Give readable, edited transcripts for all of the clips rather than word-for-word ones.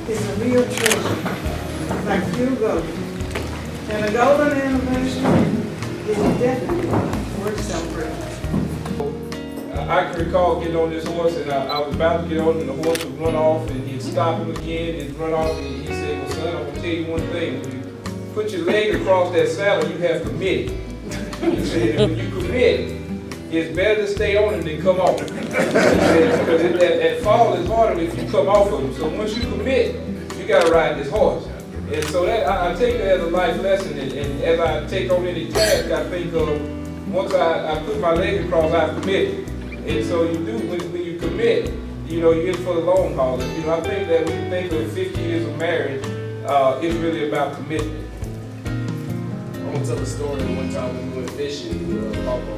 is a real treasure, like pure gold. And a golden anniversary is definitely worth celebrating. I can recall getting on this horse, and I was about to get on, and the horse would run off, and he'd stop him again, and run off, and he said, well, son, I'm going to tell you one thing. When you put your leg across that saddle, you have committed. He said, when you commit, it's better to stay on him than come off him. Because that fall is harder if you come off of him. So once you commit, you got to ride this horse. And so that I take that as a life lesson, and as I take on any task, I think of, once I put my leg across, I've committed. And so you do, when you commit, you're in for the long haul. I think that when you think of 50 years of marriage, it's really about commitment. I want to tell a story of one time when we went fishing with Papa.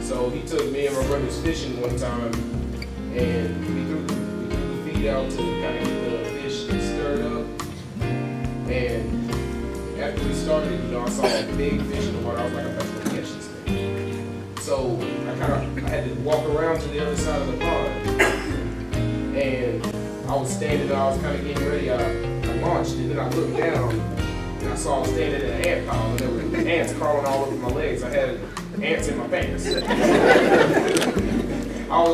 So he took me and my brothers fishing one time, and we threw the feed out to kind of get the fish stirred up. And after we started, I saw a big fish in the water. I was like, I'm about to catch this thing. So I had to walk around to the other side of the pond, and I was standing there. I was kind of getting ready. I launched, and then I looked down, and I saw I was standing in an ant pile, and there were ants crawling all over my legs. I had ants in my pants.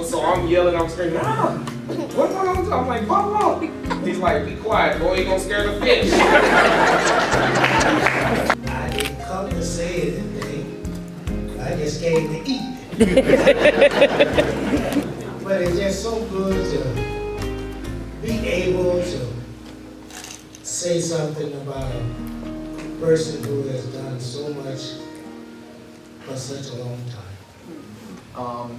So I'm yelling, I'm screaming, what's going on? I'm like, Papa. He's like, be quiet, boy, you gonna scare the fish. I didn't come to say anything. I just came to eat. But it's just so good to be able to say something about a person who has done so much for such a long time.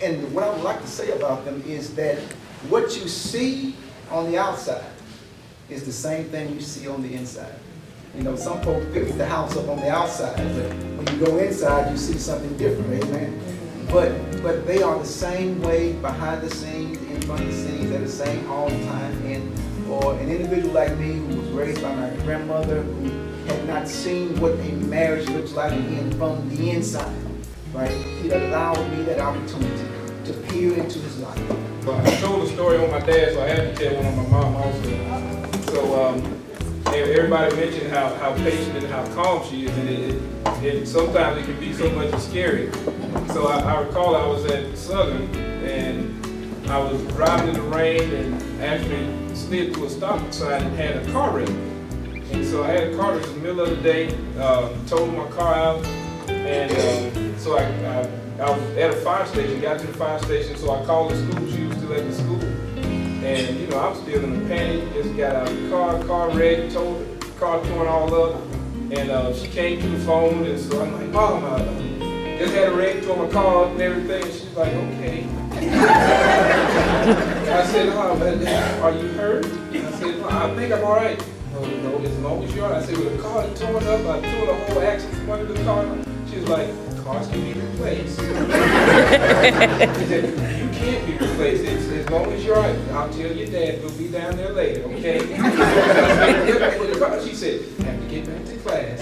And what I would like to say about them is that what you see on the outside is the same thing you see on the inside. Some folks fix the house up on the outside, but when you go inside, you see something different, amen? But they are the same way behind the scenes, in front of the scenes, they're the same all the time. And for an individual like me who was raised by my grandmother, who had not seen what a marriage looks like again from the inside, right? It allowed me that opportunity to peer into his life. I told a story on my dad, so I had to tell one on my mom also. So everybody mentioned how patient and how calm she is, and sometimes it can be so much scary. So I recall I was at Southern, and I was driving in the rain and actually slid to a stop sign and had a car wreck. And so I had a car wreck in the middle of the day, totaled my car out, and so I was at a fire station, got to the fire station, so I called the school. She was still at the school. And, I'm still in a panic, just got out of the car wrecked, car torn all up. And she came to the phone, and so I'm like, Mom, I just had a wreck, tore my car up and everything. And she's like, okay. I said, are you hurt? I said, no, I think I'm all right. No, as long as you're all right. I said, well, the car is torn up, I tore the whole axle from under the car. She was like, cars can be replaced. She said, you can't be replaced. As long as you're all right. I'll tell your dad, we'll be down there later, okay? She said, have to get back to class.